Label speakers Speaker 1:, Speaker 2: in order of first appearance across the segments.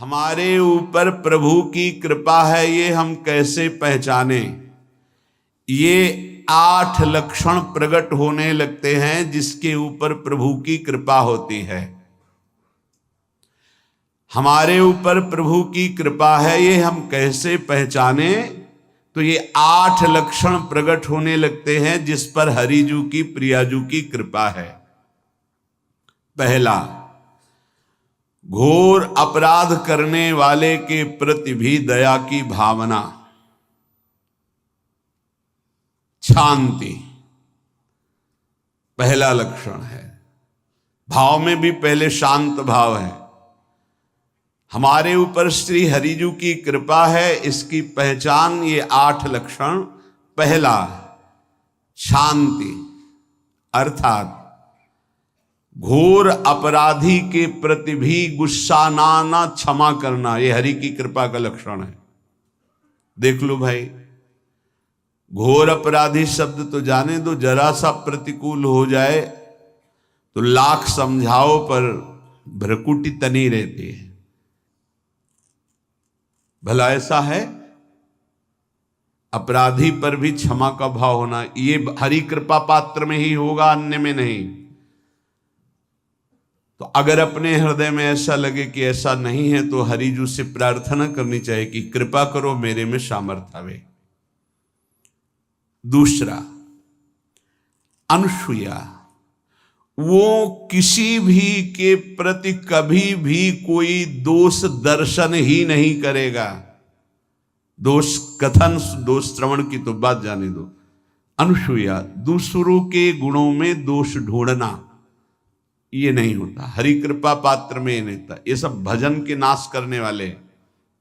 Speaker 1: हमारे ऊपर प्रभु की कृपा है ये हम कैसे पहचाने? ये 8 लक्षण प्रकट होने लगते हैं जिसके ऊपर प्रभु की कृपा होती है। हमारे ऊपर प्रभु की कृपा है ये हम कैसे पहचाने? तो ये 8 लक्षण प्रकट होने लगते हैं जिस पर हरिजू की प्रियाजू की कृपा है। पहला, घोर अपराध करने वाले के प्रति भी दया की भावना, शांति पहला लक्षण है। भाव में भी पहले शांत भाव है। हमारे ऊपर श्री हरिजू की कृपा है, इसकी पहचान ये 8 लक्षण। पहला, शांति, अर्थात घोर अपराधी के प्रति भी गुस्सा ना क्षमा करना, ये हरि की कृपा का लक्षण है। देख लो भाई, घोर अपराधी शब्द तो जाने दो, जरा सा प्रतिकूल हो जाए तो लाख समझाओ पर भ्रकुटी तनी रहती है। भला ऐसा है? अपराधी पर भी क्षमा का भाव होना, ये हरि कृपा पात्र में ही होगा, अन्य में नहीं। तो अगर अपने हृदय में ऐसा लगे कि ऐसा नहीं है तो हरिजू से प्रार्थना करनी चाहिए कि कृपा करो, मेरे में सामर्थ्य आवे। दूसरा, अनुसूया, वो किसी भी के प्रति कभी भी कोई दोष दर्शन ही नहीं करेगा। दोष कथन, दोष श्रवण की तो बात जाने दो। अनुसूया, दूसरों के गुणों में दोष ढूंढना ये नहीं होता। हरि कृपा पात्र में ये नहीं होता। ये सब भजन के नाश करने वाले।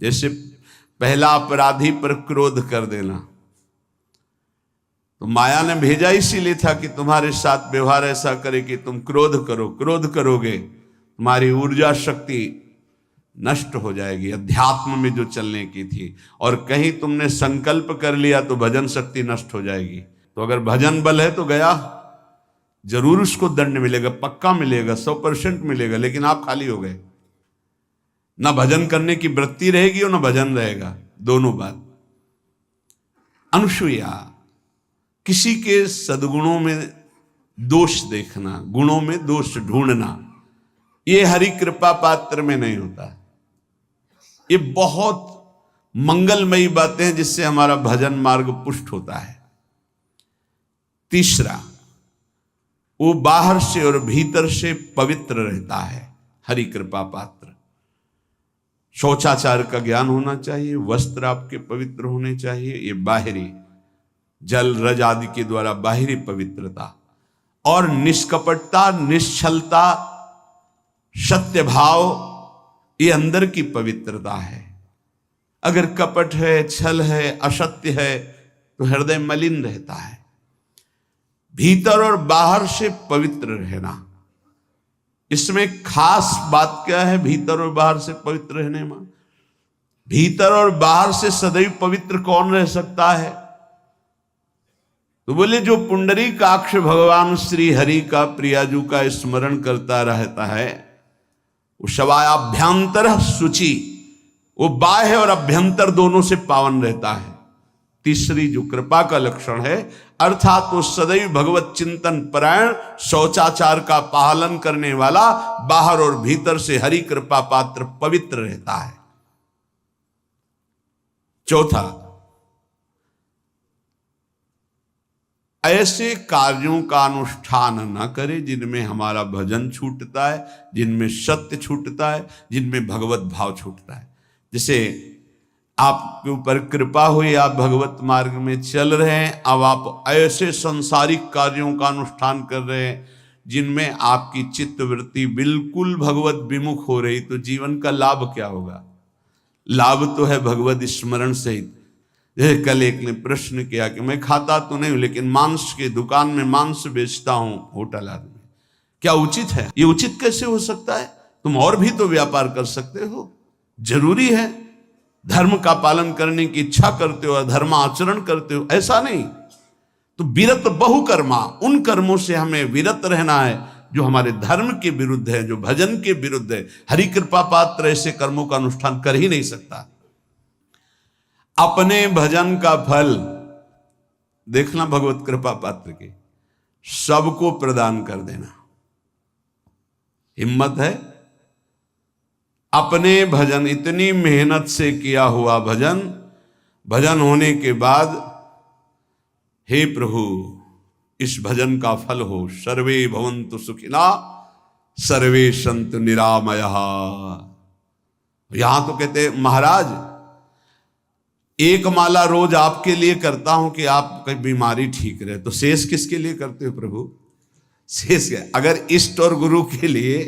Speaker 1: जैसे पहला अपराधी पर क्रोध कर देना, तो माया ने भेजा इसीलिए था कि तुम्हारे साथ व्यवहार ऐसा करे कि तुम क्रोध करो। क्रोध करोगे तुम्हारी ऊर्जा शक्ति नष्ट हो जाएगी, अध्यात्म में जो चलने की थी। और कहीं तुमने संकल्प कर लिया तो भजन शक्ति नष्ट हो जाएगी। तो अगर भजन बल है तो गया, जरूर उसको दंड मिलेगा, पक्का मिलेगा, 100% मिलेगा, लेकिन आप खाली हो गए। ना भजन करने की वृत्ति रहेगी और ना भजन रहेगा, दोनों बात। अनुसूया, किसी के सद्गुणों में दोष देखना, गुणों में दोष ढूंढना, ये हरि कृपा पात्र में नहीं होता। ये बहुत मंगलमयी बातें हैं जिससे हमारा भजन मार्ग पुष्ट होता है। तीसरा, वो बाहर से और भीतर से पवित्र रहता है, हरि कृपा पात्र। शौचाचार का ज्ञान होना चाहिए, वस्त्र आपके पवित्र होने चाहिए, ये बाहरी जल रज आदि के द्वारा बाहरी पवित्रता। और निष्कपटता, निश्चलता, सत्य भाव, ये अंदर की पवित्रता है। अगर कपट है, छल है, असत्य है तो हृदय मलिन रहता है। भीतर और बाहर से पवित्र रहना, इसमें खास बात क्या है? भीतर और बाहर से पवित्र रहने में, भीतर और बाहर से सदैव पवित्र कौन रह सकता है? तो बोले जो पुंडरीकाक्ष भगवान श्री हरि का, प्रियाजू का स्मरण करता रहता है, वो शवायाभ्यंतर शुचि, वो बाह्य और अभ्यंतर दोनों से पावन रहता है। तीसरी जो कृपा का लक्षण है, अर्थात वो सदैव भगवत चिंतन परायण, शौचाचार का पालन करने वाला, बाहर और भीतर से हरि कृपा पात्र पवित्र रहता है। चौथा, ऐसे कार्यों का अनुष्ठान न करे जिनमें हमारा भजन छूटता है, जिनमें सत्य छूटता है, जिनमें भगवत भाव छूटता है। जैसे आपके ऊपर कृपा हुई, आप भगवत मार्ग में चल रहे हैं, अब आप ऐसे संसारिक कार्यों का अनुष्ठान कर रहे हैं जिनमें आपकी चित्तवृत्ति बिल्कुल भगवत विमुख हो रही, तो जीवन का लाभ क्या होगा? लाभ तो है भगवत स्मरण सहित। जैसे कल एक ने प्रश्न किया कि मैं खाता तो नहीं हूं लेकिन मांस की दुकान में मांस बेचता हूं, होटल आदमी, क्या उचित है? ये उचित कैसे हो सकता है? तुम और भी तो व्यापार कर सकते हो। जरूरी है धर्म का पालन करने की इच्छा करते हो, धर्म आचरण करते हो, ऐसा नहीं। तो विरत बहुकर्मा, उन कर्मों से हमें विरत रहना है जो हमारे धर्म के विरुद्ध है, जो भजन के विरुद्ध है। हरि कृपा पात्र ऐसे कर्मों का अनुष्ठान कर ही नहीं सकता। अपने भजन का फल देखना भगवत कृपा पात्र के, सबको प्रदान कर देना। हिम्मत है? अपने भजन, इतनी मेहनत से किया हुआ भजन, भजन होने के बाद हे प्रभु इस भजन का फल हो, सर्वे भवन्तु सुखिना सर्वे सन्तु निरामयः। यहां तो कहते महाराज एक माला रोज आपके लिए करता हूं कि आपकी बीमारी ठीक रहे, तो शेष किसके लिए करते हो प्रभु? शेष क्या? अगर इष्ट और गुरु के लिए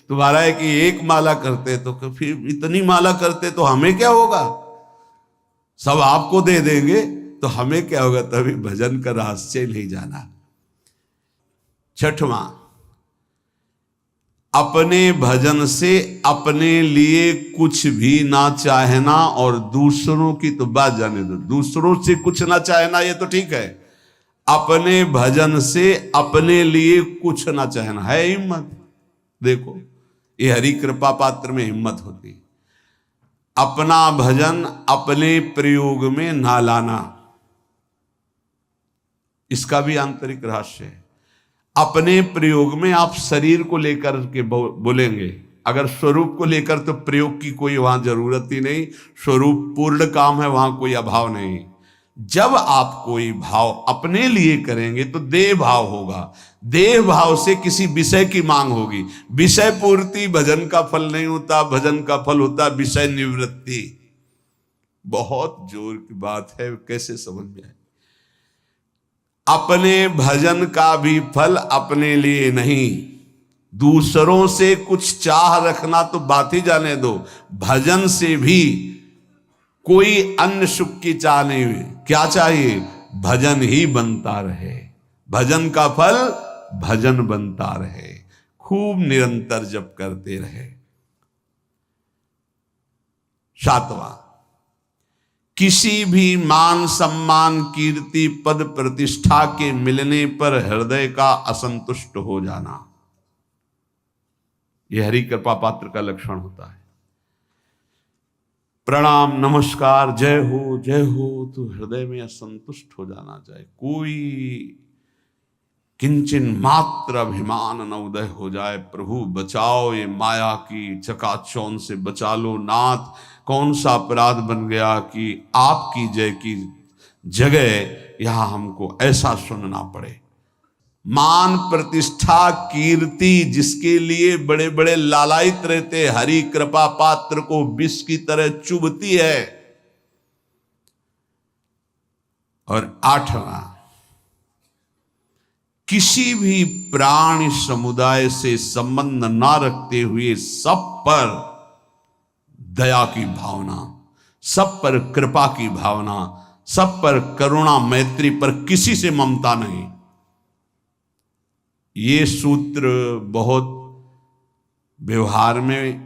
Speaker 1: तुम्हारा है कि एक माला करते तो फिर इतनी माला करते तो हमें क्या होगा? सब आपको दे देंगे तो हमें क्या होगा? तभी भजन का रहस्य नहीं जाना। छठवां, अपने भजन से अपने लिए कुछ भी ना चाहना, और दूसरों की तो बात जाने दो, दूसरों से कुछ ना चाहना ये तो ठीक है, अपने भजन से अपने लिए कुछ ना चाहना है हिम्मत। देखो ये हरि कृपा पात्र में हिम्मत होती है। अपना भजन अपने प्रयोग में ना लाना, इसका भी आंतरिक रहस्य है। अपने प्रयोग में आप शरीर को लेकर के बोलेंगे, अगर स्वरूप को लेकर तो प्रयोग की कोई वहां जरूरत ही नहीं, स्वरूप पूर्ण काम है, वहां कोई अभाव नहीं। जब आप कोई भाव अपने लिए करेंगे तो देह भाव होगा, देह भाव से किसी विषय की मांग होगी। विषय पूर्ति भजन का फल नहीं होता, भजन का फल होता विषय निवृत्ति। बहुत जोर की बात है, कैसे समझ में आए? अपने भजन का भी फल अपने लिए नहीं, दूसरों से कुछ चाह रखना तो बात ही जाने दो, भजन से भी कोई अन्य सुख की चाह नहीं हुई। क्या चाहिए? भजन ही बनता रहे, भजन का फल भजन बनता रहे, खूब निरंतर जप करते रहे। सातवां, किसी भी मान सम्मान कीर्ति पद प्रतिष्ठा के मिलने पर हृदय का असंतुष्ट हो जाना, यह हरि कृपा पात्र का लक्षण होता है। प्रणाम नमस्कार जय हो तो हृदय में असंतुष्ट हो जाना चाहिए। कोई किंचन मात्र अभिमान न उदय हो जाए। प्रभु बचाओ, ये माया की चकाचौंध से बचा लो नाथ। कौन सा अपराध बन गया कि आपकी जय की जगह यहां हमको ऐसा सुनना पड़े। मान प्रतिष्ठा कीर्ति जिसके लिए बड़े बड़े लालायित रहते, हरि कृपा पात्र को विष की तरह चुभती है। और आठवां, किसी भी प्राणी समुदाय से संबंध ना रखते हुए सब पर दया की भावना, सब पर कृपा की भावना, सब पर करुणा मैत्री, पर किसी से ममता नहीं। ये सूत्र बहुत व्यवहार में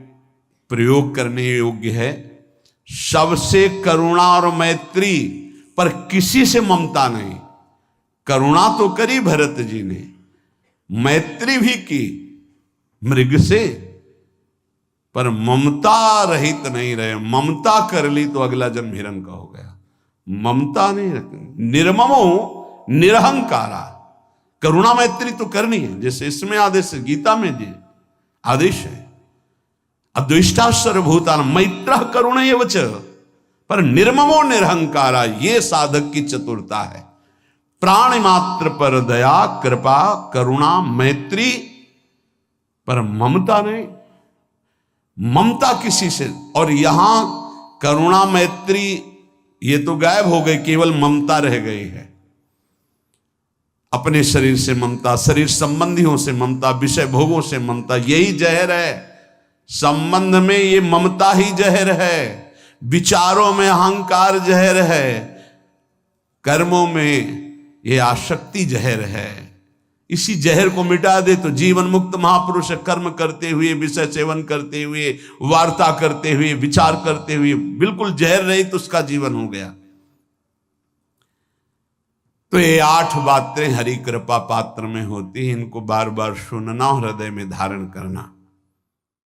Speaker 1: प्रयोग करने योग्य है। सबसे करुणा और मैत्री, पर किसी से ममता नहीं। करुणा तो करी भरत जी ने, मैत्री भी की मृग से, पर ममता रहित नहीं रहे। ममता कर ली तो अगला जन्म हिरण का हो गया। ममता नहीं रखनी। निर्ममो निरहंकारा, करुणा मैत्री तो करनी है, जैसे इसमें आदेश है, गीता में जी आदेश है, अद्वेष्टा सर्वभूतान मैत्र करुण एवच, पर निर्ममो निरहंकारा, ये साधक की चतुरता है। प्राण मात्र पर दया कृपा करुणा मैत्री, पर ममता नहीं। ममता किसी से, और यहां करुणा मैत्री ये तो गायब हो गई, केवल ममता रह गई है। अपने शरीर से ममता, शरीर संबंधियों से ममता, विषय भोगों से ममता, यही जहर है। संबंध में ये ममता ही जहर है, विचारों में अहंकार जहर है, कर्मों में ये आसक्ति जहर है। इसी जहर को मिटा दे तो जीवन मुक्त महापुरुष कर्म करते हुए, विषय सेवन करते हुए, वार्ता करते हुए, विचार करते हुए, बिल्कुल जहर रहित उसका जीवन हो गया। तो ये 8 बातें हरि कृपा पात्र में होती हैं, इनको बार बार सुनना और हृदय में धारण करना।